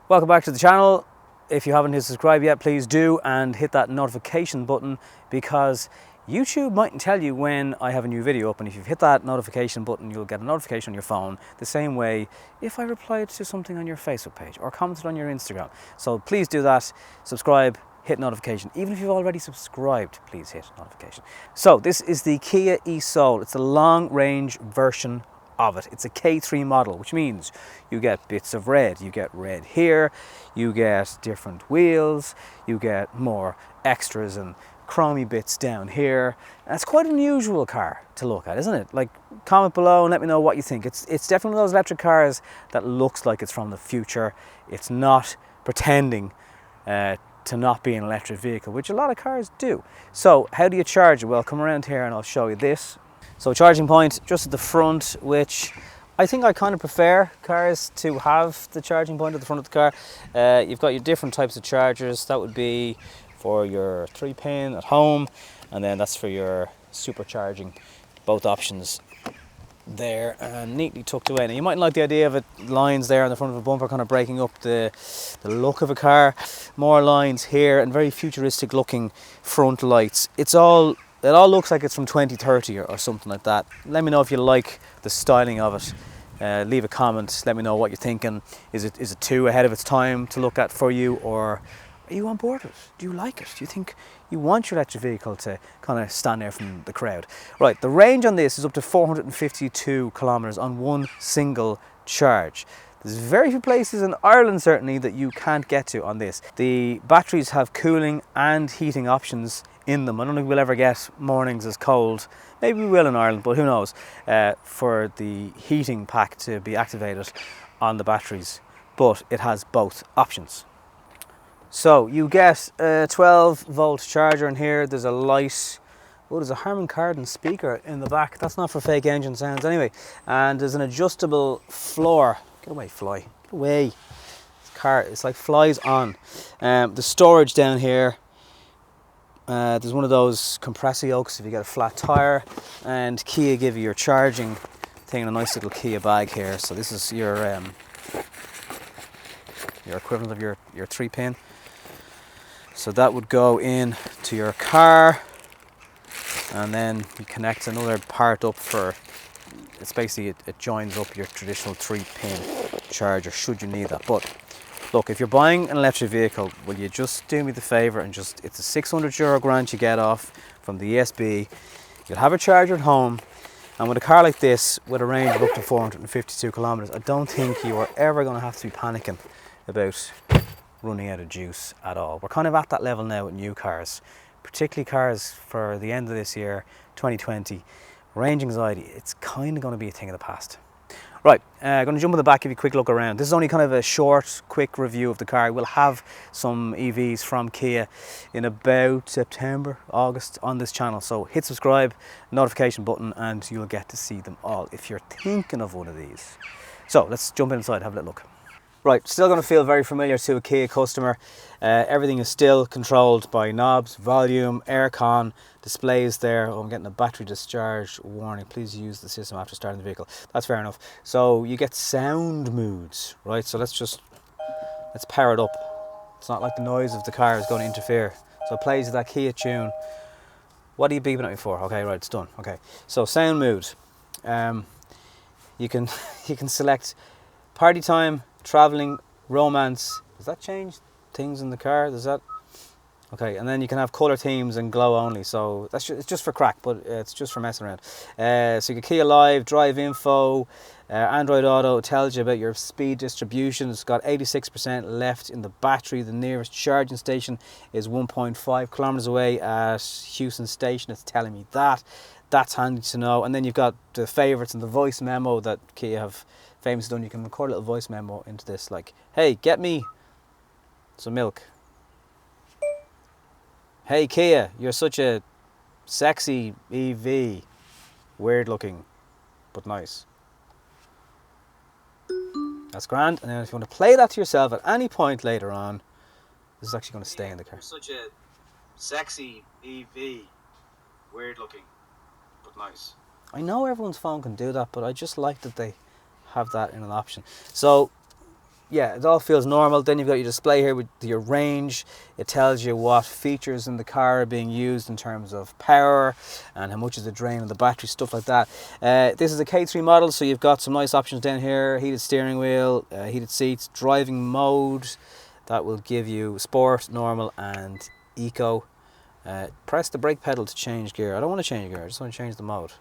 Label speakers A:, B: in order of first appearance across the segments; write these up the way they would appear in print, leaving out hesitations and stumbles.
A: Welcome back to the channel. If you haven't hit subscribe yet, please do, and hit that notification button, because YouTube mightn't tell you when I have a new video up, and if you've hit that notification button, you'll get a notification on your phone the same way if I replied to something on your Facebook page or commented on your Instagram. So please do that, subscribe, hit notification. Even if you've already subscribed, please hit notification. So this is the Kia eSOUL. It's the long range version of it. It's a K3 model, which means you get bits of red. You get red here, you get different wheels, you get more extras and chromy bits down here. And it's quite an unusual car to look at, isn't it? Like, comment below and let me know what you think. It's definitely one of those electric cars that looks like it's from the future. It's not pretending to not be an electric vehicle, which a lot of cars do. So how do you charge it? Well, come around here and I'll show you this. So charging point just at the front, which I think I kind of prefer cars to have the charging point at the front of the car. You've got your different types of chargers. That would be for your 3-pin at home, and then that's for your supercharging. Both options there and neatly tucked away. Now you mightn't like the idea of it lines there on the front of a bumper kind of breaking up the look of a car. More lines here and very futuristic looking front lights. It all looks like it's from 2030 or something like that. Let me know if you like the styling of it. Leave a comment, let me know what you're thinking. Is it too ahead of its time to look at for you, or are you on board with it? Do you like it? Do you think you want your electric vehicle to kind of stand there from the crowd? Right, the range on this is up to 452 kilometers on one single charge. There's very few places in Ireland, certainly, that you can't get to on this. The batteries have cooling and heating options in them. I don't think we'll ever get mornings as cold. Maybe we will in Ireland, but who knows, for the heating pack to be activated on the batteries. But it has both options. So you get a 12-volt charger in here. There's a light. Oh, there's a Harmon Kardon speaker in the back. That's not for fake engine sounds anyway. And there's an adjustable floor. Get away, fly. Get away. This car, it's like flies on. The storage down here. There's one of those compressor yokes if you get a flat tire, and Kia give you your charging thing in a nice little Kia bag here. So this is your equivalent of your 3-pin. So that would go in to your car, and then you connect another part up for. It's basically it joins up your traditional 3-pin charger should you need that. But look, if you're buying an electric vehicle, will you just do me the favour and just, it's a €600 grant you get off from the ESB. You'll have a charger at home, and with a car like this, with a range of up to 452 kilometres, I don't think you are ever going to have to be panicking about running out of juice at all. We're kind of at that level now with new cars, particularly cars for the end of this year, 2020. Range anxiety, it's kind of going to be a thing of the past. Right, I'm going to jump in the back, give you a quick look around. This is only kind of a short, quick review of the car. We'll have some EVs from Kia in about September, August on this channel. So hit subscribe, notification button, and you'll get to see them all if you're thinking of one of these. So let's jump inside, have a little look. Right, still going to feel very familiar to a Kia customer. Everything is still controlled by knobs, volume, aircon, displays there. Oh, I'm getting a battery discharge warning. Please use the system after starting the vehicle. That's fair enough. So you get sound moods, right? So let's power it up. It's not like the noise of the car is going to interfere. So it plays that Kia tune. What are you beeping at me for? Okay, right, it's done. Okay, so sound mood. You can select party time, traveling, romance. Does that change things in the car? Does that? Okay, and then you can have color themes and glow only. So it's just for crack, but it's just for messing around. So you can Kia Live, Drive Info, Android Auto tells you about your speed distribution. It's got 86% left in the battery. The nearest charging station is 1.5 kilometers away at Houston Station. It's telling me that. That's handy to know. And then you've got the favorites and the voice memo that Kia have famously done. You can record a little voice memo into this, like, hey, get me some milk. Hey Kia, you're such a sexy EV. Weird looking, but nice. That's grand. And then if you want to play that to yourself at any point later on, this is actually going to stay in the car. You're such a sexy EV. Weird looking, but nice. I know everyone's phone can do that, but I just like that they have that in an option. So yeah, it all feels normal. Then you've got your display here with your range. It tells you what features in the car are being used in terms of power and how much is the drain of the battery, stuff like that. This is a K3 model, so you've got some nice options down here. Heated steering wheel, heated seats, driving mode. That will give you sport, normal and eco. Press the brake pedal to change gear. I don't want to change gear, I just want to change the mode.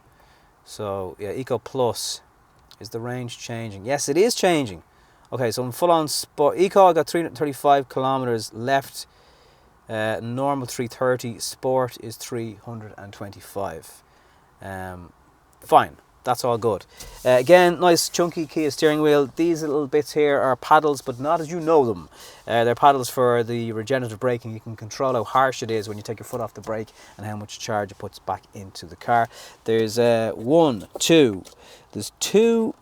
A: So yeah, Eco Plus. Is the range changing? Yes, it is changing. Okay, so I'm full on sport. Eco, I got 335 kilometers left. Normal 330. Sport is 325. Fine, that's all good. Again, nice chunky Kia steering wheel. These little bits here are paddles, but not as you know them. They're paddles for the regenerative braking. You can control how harsh it is when you take your foot off the brake and how much charge it puts back into the car. There's there's two,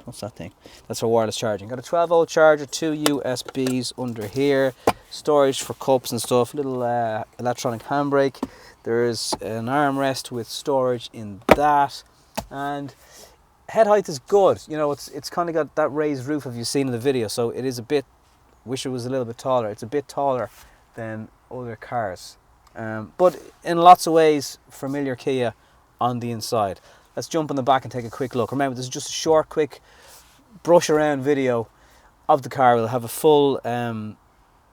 A: what's that thing? That's for wireless charging. Got a 12-volt charger, 2 USBs under here, storage for cups and stuff, little electronic handbrake. There's an armrest with storage in that, and head height is good. You know, it's kind of got that raised roof if you've seen in the video, so it is a bit, wish it was a little bit taller. It's a bit taller than other cars, but in lots of ways familiar Kia on the inside. Let's jump on the back and take a quick look. Remember, this is just a short, quick brush around video of the car. We'll have a full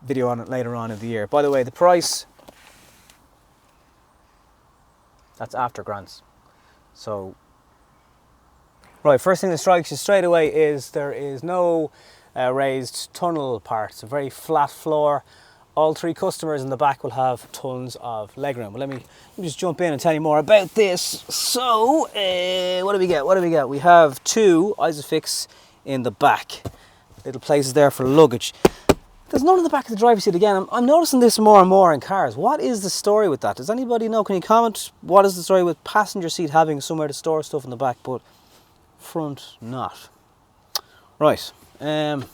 A: video on it later on in the year. By the way, the price, that's after grants. So, right, first thing that strikes you straight away is there is no raised tunnel part. It's a very flat floor. All 3 customers in the back will have tons of legroom. But let me just jump in and tell you more about this. So, what do we get? What do we get? We have 2 Isofix in the back. Little places there for luggage. There's none in the back of the driver's seat again. I'm noticing this more and more in cars. What is the story with that? Does anybody know? Can you comment? What is the story with passenger seat having somewhere to store stuff in the back, but front not? Right. There's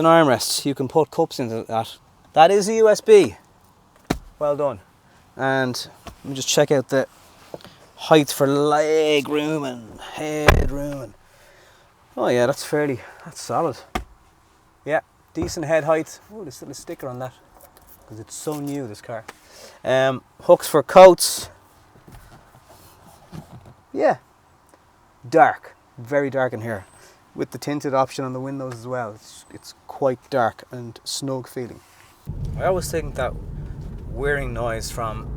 A: an armrest. You can put cups into that. That is a USB. Well done. And let me just check out the height for leg room and head room. And oh yeah, that's solid. Yeah, decent head height. Oh, there's still a sticker on that because it's so new, this car. Hooks for coats. Yeah, dark, very dark in here, with the tinted option on the windows as well. It's quite dark and snug feeling. I always think that whirring noise from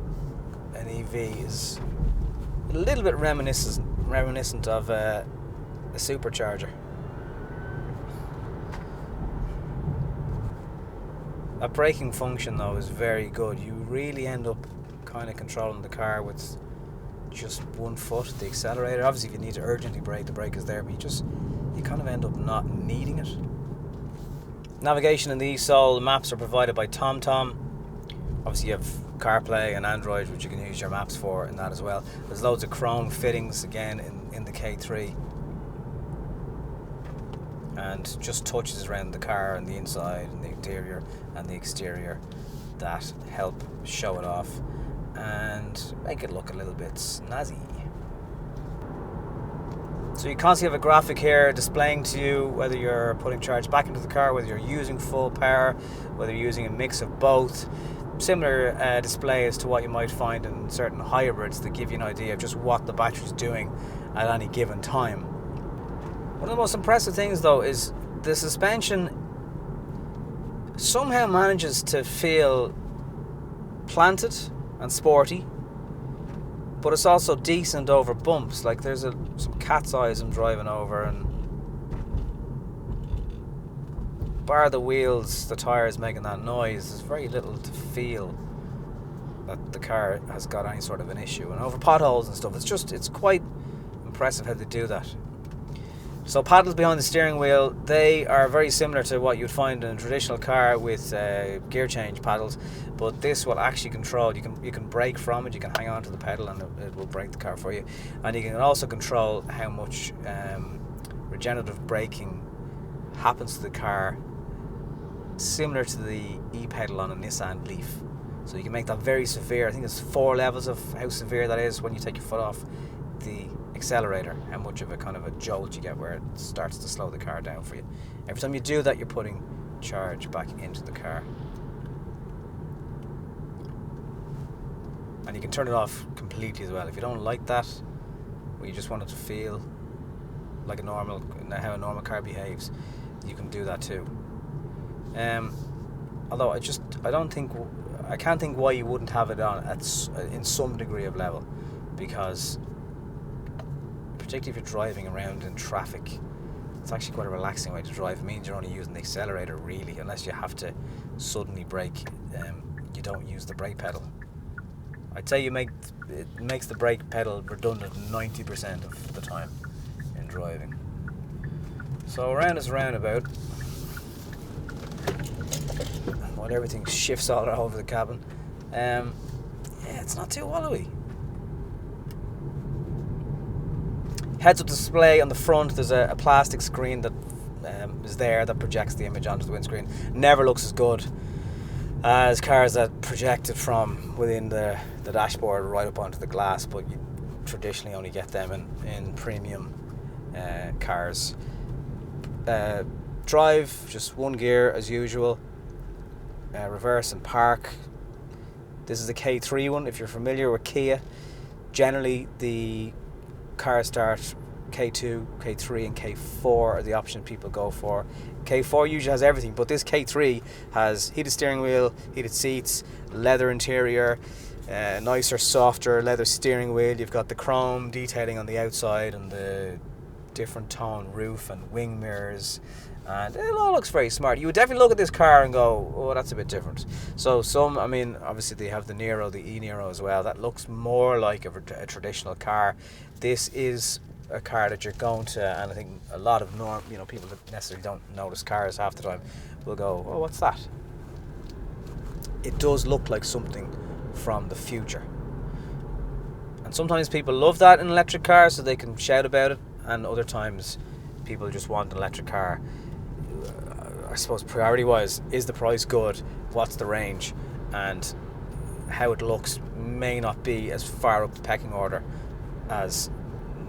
A: an EV is a little bit reminiscent of a supercharger. That braking function though is very good. You really end up kind of controlling the car with just one foot, the accelerator. Obviously if you need to urgently brake, the brake is there, but you kind of end up not needing it. Navigation in the eSOUL, the maps are provided by TomTom. Obviously you have CarPlay and Android, which you can use your maps for in that as well. There's loads of chrome fittings again in the K3. And just touches around the car and the inside and the interior and the exterior that help show it off and make it look a little bit snazzy. So you constantly have a graphic here displaying to you whether you're putting charge back into the car, whether you're using full power, whether you're using a mix of both. Similar display as to what you might find in certain hybrids that give you an idea of just what the battery's doing at any given time. One of the most impressive things though is the suspension somehow manages to feel planted and sporty, but it's also decent over bumps. Like there's some cat's eyes I'm driving over, and bar the wheels, the tyres making that noise, there's very little to feel that the car has got any sort of an issue. And over potholes and stuff, it's quite impressive how they do that. So paddles behind the steering wheel, they are very similar to what you'd find in a traditional car with gear change paddles, but this will actually control, you can brake from it, you can hang on to the pedal and it will brake the car for you, and you can also control how much regenerative braking happens to the car, similar to the e-pedal on a Nissan Leaf. So you can make that very severe. I think there's 4 levels of how severe that is when you take your foot off the accelerator, how much of a kind of a jolt you get where it starts to slow the car down for you. Every time you do that, you're putting charge back into the car. And you can turn it off completely as well. If you don't like that, or you just want it to feel like a normal, how a normal car behaves, you can do that too. Although I can't think why you wouldn't have it on in some degree of level, because particularly if you're driving around in traffic, it's actually quite a relaxing way to drive. It means you're only using the accelerator really, unless you have to suddenly brake. You don't use the brake pedal. I'd say it makes the brake pedal redundant 90% of the time in driving. So around this roundabout, while everything shifts all over the cabin, yeah, it's not too wallowy. Heads-up display on the front. There's a plastic screen that is there that projects the image onto the windscreen. Never looks as good as cars that project it from within the dashboard right up onto the glass, but you traditionally only get them in premium cars. Drive, just one gear as usual. Reverse and park. This is the K3 one. If you're familiar with Kia, generally the cars start K2, K3 and K4 are the option people go for. K4 usually has everything, but this K3 has heated steering wheel, heated seats, leather interior, nicer, softer leather steering wheel. You've got the chrome detailing on the outside and the different tone roof and wing mirrors, and it all looks very smart. You would definitely look at this car and go, oh, that's a bit different. So I mean, obviously they have the Nero, the e-Nero as well. That looks more like a traditional car. This is a car that you're going to, and I think a lot of people that necessarily don't notice cars half the time will go, oh, what's that? It does look like something from the future. And sometimes people love that in electric cars so they can shout about it, and other times people just want an electric car. I suppose priority wise, is the price good? What's the range? And how it looks may not be as far up the pecking order as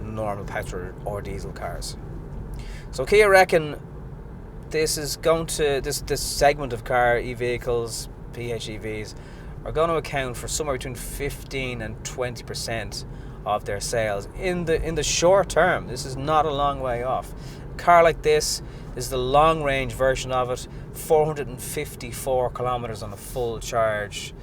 A: normal petrol or diesel cars. So Kia reckon this segment of car e-vehicles, PHEVs, are going to account for somewhere between 15 and 20% of their sales in the short term. This is not a long way off. A car like this is the long range version of it, 454 kilometers on a full charge,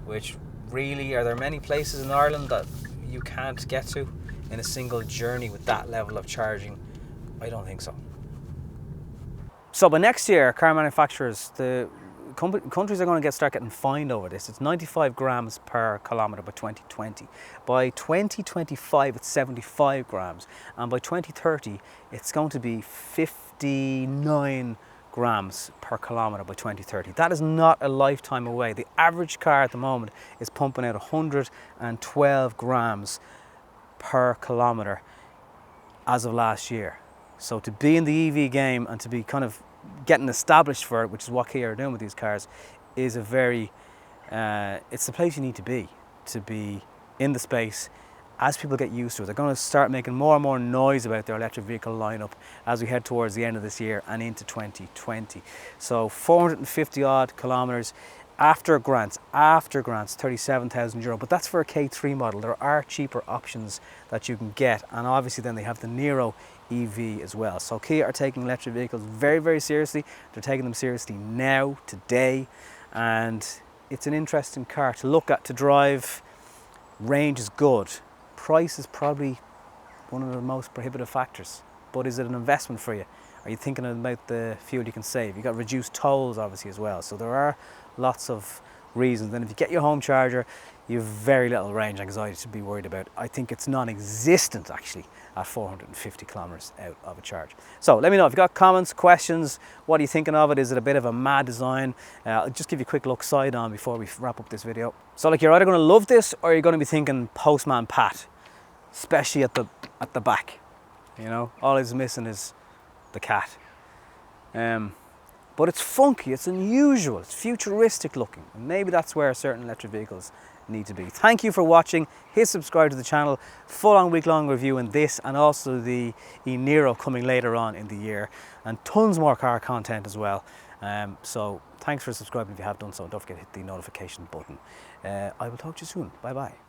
A: which really, are there many places in Ireland that you can't get to in a single journey with that level of charging? I don't think so. So by next year, car manufacturers, the countries are going to start getting fined over this. It's 95 grams per kilometre by 2020. By 2025, it's 75 grams. And by 2030, it's going to be 59 grams per kilometre by 2030. That is not a lifetime away. The average car at the moment is pumping out 112 grams per kilometre as of last year. So to be in the EV game and to be kind of getting established for it, which is what Kia are doing with these cars, is a very, it's the place you need to be in the space. As people get used to it, they're going to start making more and more noise about their electric vehicle lineup as we head towards the end of this year and into 2020. So 450 odd kilometres after grants, 37,000 euro, but that's for a K3 model. There are cheaper options that you can get, and obviously then they have the Nero EV as well. So Kia are taking electric vehicles very, very seriously. They're taking them seriously now, today, and it's an interesting car to look at, to drive. Range is good. Price is probably one of the most prohibitive factors, but is it an investment for you? Are you thinking about the fuel you can save? You've got reduced tolls obviously as well, so there are lots of reasons. And if you get your home charger, you have very little range anxiety to be worried about. I think it's non-existent actually at 450 kilometers out of a charge. So let me know if you've got comments, questions. What are you thinking of it? Is it a bit of a mad design? I'll just give you a quick look side on before we wrap up this video. So like, you're either going to love this or you're going to be thinking Postman Pat, especially at the back. You know, all it's missing is the cat. But it's funky, it's unusual, it's futuristic looking, and maybe that's where certain electric vehicles need to be. Thank you for watching. Hit subscribe to the channel. Full-on week-long review in this and also the eNiro coming later on in the year, and tons more car content as well. So thanks for subscribing if you have done so, and don't forget to hit the notification button. I will talk to you soon. Bye bye.